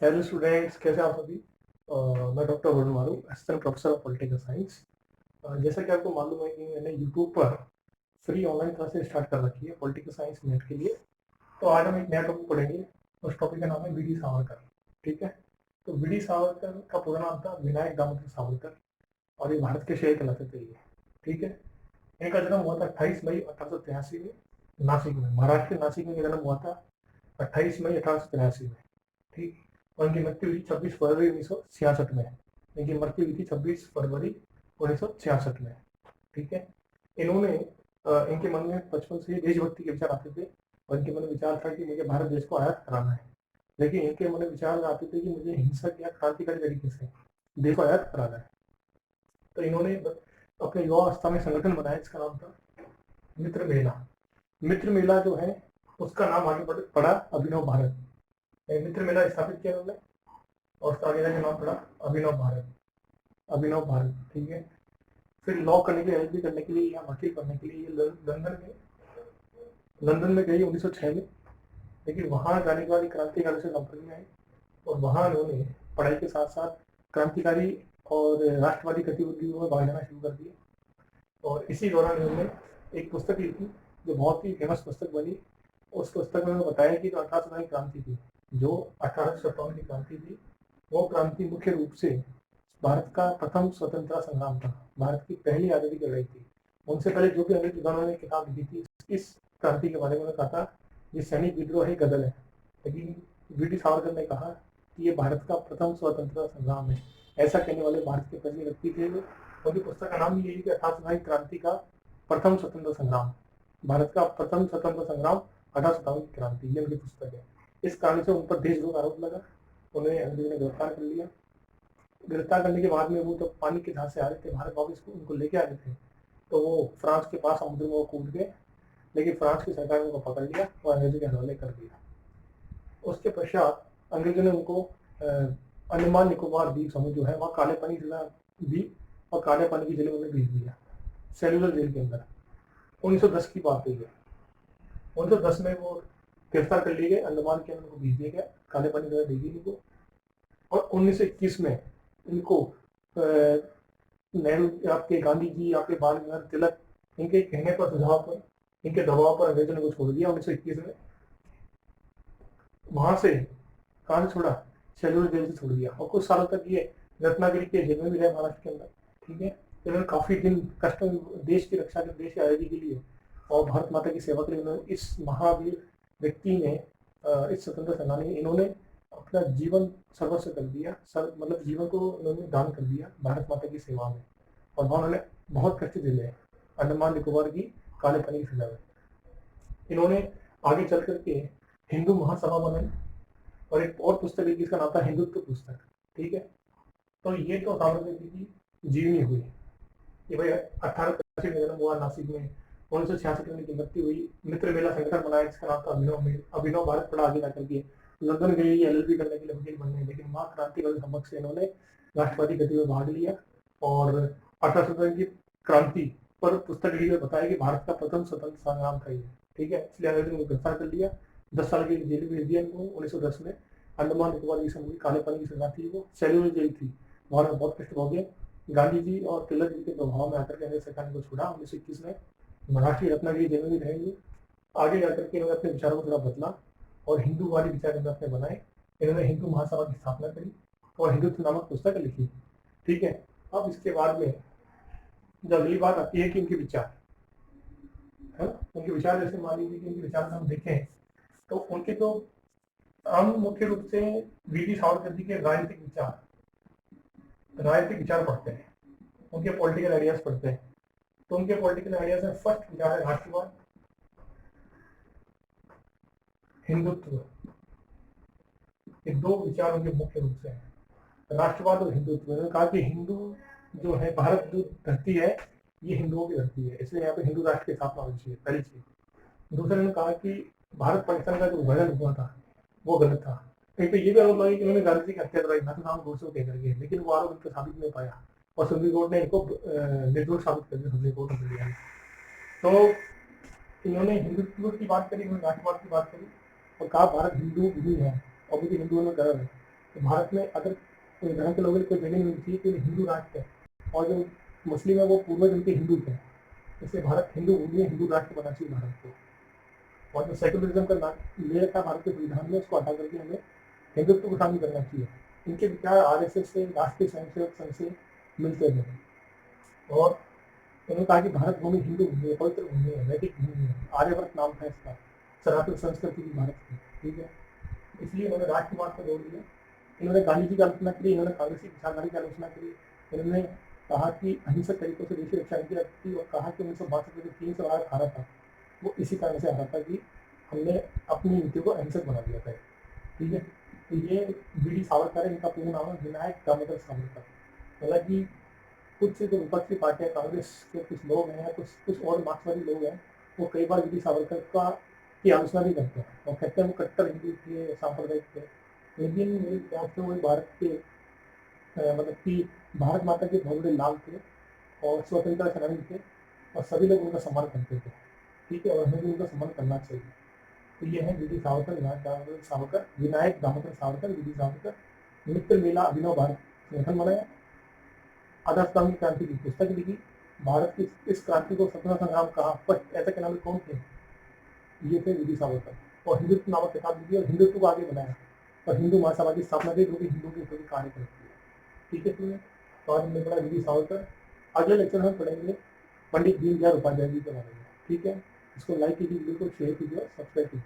Hello students, कैसे आप सभी। मैं डॉक्टर वरुण मारू, assistant professor of political science. जैसा कि आपको मालूम है कि मैंने यूट्यूब पर फ्री ऑनलाइन क्लासेस स्टार्ट कर रखी है पॉलिटिकल साइंस नेट के लिए। तो आज हम एक नया टॉपिक पढ़ेंगे। उस टॉपिक का नाम है वी डी सावरकर। ठीक है। तो वी डी सावरकर का पूरा नाम था विनायक दामोदर सावरकर, और ये भारत के शहर कहलाते थे ये। ठीक है। इनका जन्म हुआ था 28 मई 1883 में, नासिक में, महाराष्ट्र के नासिक में जन्म हुआ था 28 मई 1883 में। ठीक। और इनकी मृत्यु हुई 26 फरवरी 1966 में। इनकी मृत्यु हुई थी 26 फरवरी 1966 में। ठीक है। इन्होंने इनके मन में बचपन से ही देशभक्ति के विचार आते थे, और इनके मन में विचार था कि मुझे भारत देश को आजाद कराना है। लेकिन इनके मन में विचार आते थे कि मुझे हिंसक या क्रांतिकारी तरीके से देश को आजाद कराना है। तो इन्होंने अपने युवा अवस्था में संगठन बनाया, इसका नाम था मित्र मेला। मित्र मेला जो है उसका नाम आगे पड़ा अभिनव भारत। मित्र मेला स्थापित किया उन्होंने, और उसका आगे जाके नाम पड़ा अभिनव भारत। अभिनव भारत। ठीक है। फिर लॉ करने के लिए, एलएलबी करने के लिए या वकील करने के लिए लंदन में गई 1906 में। लेकिन वहाँ जाने के बाद क्रांतिकारी से संपर्क में आए, और वहाँ उन्होंने पढ़ाई के साथ साथ क्रांतिकारी और राष्ट्रवादी गतिविधियों में भाग लेना शुरू कर दिया। और इसी दौरान उन्होंने एक पुस्तक लिखी जो बहुत ही फेमस पुस्तक बनी। उस पुस्तक में बताया कि जो 1857 की क्रांति थी, जो 1857 की क्रांति थी, वो क्रांति मुख्य रूप से भारत का प्रथम स्वतंत्रता संग्राम था। भारत की पहली आज़ादी की लड़ाई थी। उनसे पहले जो भी अंग्रेज विद्वानों ने किताब लिखी थी, इस क्रांति के बारे में कहा था ये सैनिक विद्रोह है, गदल है। लेकिन वी डी सावरकर ने कहा कि ये भारत का प्रथम स्वतंत्रता संग्राम है। ऐसा कहने वाले भारत के पहले व्यक्ति थे वो। उनकी पुस्तक का नाम यही कि 1857 क्रांति का प्रथम स्वतंत्रता संग्राम, भारत का प्रथम स्वतंत्रता संग्राम 1857 की क्रांति, ये उनकी पुस्तक है। इस कारण से उन पर देशद्रोह आरोप लगा। उन्हें अंग्रेजों ने गिरफ्तार कर लिया। गिरफ्तार करने के बाद में वो जब पानी के जहाज से आ रहे थे भारत वापस, उनको लेके आ रहे थे, तो वो फ्रांस के पास समुद्र में वो कूद गए। लेकिन फ्रांस की सरकार ने उनको पकड़ लिया और अंग्रेजों के हवाले कर दिया। उसके पश्चात अंग्रेजों ने उनको अंडमान निकोबार द्वीप समूह जो है वहाँ काले पानी जिला द्वीप और काले पानी की जेल में भेज दिया, सेलुलर जेल के अंदर। 1910 की बात है ये। 1910 में वो गिरफ्तार कर लिए गए, अंडमान के अंदर उनको भेज दिया गया, काले पानी जगह भेजी इनको। और 1921 में इनको नेहरू, आपके गांधी जी, आपके बाल गंगाधर तिलक, इनके कहने पर, सुझाव पर, इनके दबाव पर अंग्रेजों ने को छोड़ दिया 1921 में। वहां से कहाँ से छोड़ा? सेलुलर जेल से छोड़ दिया। और कुछ सालों तक ये रत्नागिरी के जेल में भी रहे, महाराष्ट्र के अंदर। ठीक है। इन्होंने काफी दिन कष्ट, देश की रक्षा के, देश की आजादी के लिए और भारत माता की सेवा के लिए उन्होंने, इस महावीर व्यक्ति ने, इस स्वतंत्र सेनानी ने, इन्होंने अपना जीवन सर्वस्व कर दिया। मतलब जीवन को उन्होंने दान कर दिया भारत माता की सेवा में। और वहाँ उन्होंने बहुत कष्ट झेले अंडमान निकोबार की काले पानी की सजा में। इन्होंने आगे चल करके हिंदू महासभा बनाई, और एक और पुस्तक लिखी, इसका नाम था हिंदुत्व पुस्तक। ठीक है। तो ये तो सावरकर की जीवनी हुई कि भाई 1885 में जन्म हुआ नासिक में, 1966 में इनकी मृत्यु हुई। मित्र मेला संगठन बनाया जिसका नाम था अभिनव भारत। पढ़ा आगे जाकर के लंदन गई एलएलबी करने के लिए, वकील बनने, लेकिन वहाँ क्रांतिवादी समक्ष से इन्होंने राष्ट्रवादी गति में भाग लिया। और 1857 की क्रांति पर पुस्तक लिखी, बताया कि भारत का प्रथम स्वतंत्र संग्राम था ये। ठीक है। इसलिए अंग्रेजों ने गिरफ्तार कर लिया, 10 साल के लिए जेल भेज दिया इनको 1910 में। अंडमान निकोबार की समूह काले पानी की सजा थी, वो सेलुलर जेल थी, वहाँ में बहुत कष्ट भोगे। गांधी जी और तिलक जी के प्रभाव में आकर के अंग्रेज सरकार ने को छोड़ा 1921 में। महाराष्ट्र रत्नागिरी जेल में भी रहेंगे। आगे जाकर के इन्होंने अपने विचारों को थोड़ा बदला और हिंदूवादी विचार इन्होंने अपने बनाए। इन्होंने हिंदू महासभा की स्थापना करी और हिंदुत्व नामक पुस्तक लिखी। ठीक है। अब इसके बाद में जब अगली बात आती है कि इनके विचार, है ना, उनके विचार, जैसे मान लीजिए कि उनके विचार हम देखें तो उनके तो हम मुख्य रूप से वी डी सावरकर जी के राजनीतिक विचार पढ़ते हैं, उनके पॉलिटिकल आइडियाज पढ़ते हैं। तो उनके पॉलिटिकल आइडियाज में फर्स्ट विचार है राष्ट्रवाद, हिंदुत्व। ये दो विचार उनके मुख्य रूप से हैं, राष्ट्रवाद और हिंदुत्व। उन्होंने कहा कि हिंदू जो है, भारत जो धरती है ये हिंदुओं की धरती है, इसलिए यहाँ पे हिंदू राष्ट्र की स्थापना होनी चाहिए, पहली चीज। दूसरे ने कहा कि भारत पाकिस्तान का जो विभाजन हुआ था वो गलत था। कहीं पे ये भी आरोप लगा कि उन्होंने गांधी जी की हत्या करवाई, नाथूराम गोडसे को कहकर के, लेकिन वो आरोप इनको साबित नहीं पाया और सुप्रीम कोर्ट ने इनको निर्दोष साबित कर दिया, सुप्रीम कोर्ट ऑफ इंडिया ने। तो इन्होंने हिंदुत्व की बात करी, इन्होंने राष्ट्रवाद की बात करी और कहा भारत हिंदू भूमि है और मुझे हिंदुओं में गर्व है। तो भारत में अगर कोई धर्म के लोगों को जगह नहीं मिलती कि हिंदू राष्ट्र है, और जो मुस्लिम है वो पूर्वज उनके हिंदू थे, इसलिए भारत हिंदू भूमि हिंदू राष्ट्र बनाना चाहिए भारत को। और जो सेक्युलरिज्म का नाम ले रखा भारत के संविधान में, उसको हटा करके हमें हिंदुत्व को शामिल करना चाहिए। इनके विचार आरएसएस से, राष्ट्रीय स्वयंसेवक संघ से मिलते हैं। और उन्होंने कहा कि भारत भूमि हिंदू भूमि है, पवित्र भूमि है, वैदिक भूमि है, आर्यवर्त नाम था इसका, सनातन संस्कृति की भारत की, ठीक है। इसलिए उन्होंने राष्ट्रवाद पर जोर दिया। इन्होंने गांधी जी की आलोचना करी, इन्होंने कांग्रेसी विचारधारा की आलोचना करी। इन्होंने कहा कि अहिंसक तरीकों से देश की रक्षा की जाती थी, और कहा कि 1962 में जो 300 भारत हारा था वो इसी कारण से हारा था कि हमने अपनी नीतियों को अहिंसक बना दिया था, ठीक है। तो ये वीडी सावरकर है, इनका पूर्ण नाम है विनायक दामोदर सावरकर। हालांकि कुछ जो विपक्षी पार्टियां, कांग्रेस के कुछ लोग हैं, कुछ कुछ और मार्क्सवादी लोग हैं, वो कई बार वीडी सावरकर का की आलोचना भी करते हैं और कहते हैं वो कट्टर हिंदू थे, सांप्रदायिक थे। लेकिन मेरे ख्याल से वो भारत के मतलब कि भारत माता के बहुत बड़े लाल थे और स्वतंत्रता सेनानी थे, और सभी लोग उनका सम्मान करते थे, ठीक है, और हमें भी उनका सम्मान करना चाहिए। तो ये है वीडी सावरकर, विनायक दामोदर सावरकर, वीडी सावरकर। मित्र मेला अभिनव भारत संगठन बनाया, आजाद क्रांति क्रांति की पुस्तक लिखी, भारत की इस क्रांति को स्वतंत्रता संग्राम कहा, पर ऐसा कहना कौन थे? ये थे वीडी सावरकर। और हिंदुत्व नामक किताब लिखी और हिंदुत्व को आगे बनाया, और हिंदू महासभा की स्थापना की, जो कि हिंदुओं के प्रति कार्य करती है, ठीक है। तुम्हें तो आज हमने पढ़ा वीडी सावरकर। अगले लेक्चर में पढ़ेंगे पंडित दीनदयाल उपाध्याय जी के बारे में, ठीक है। इसको लाइक कीजिए, वीडियो को शेयर कीजिए और सब्सक्राइब कीजिए।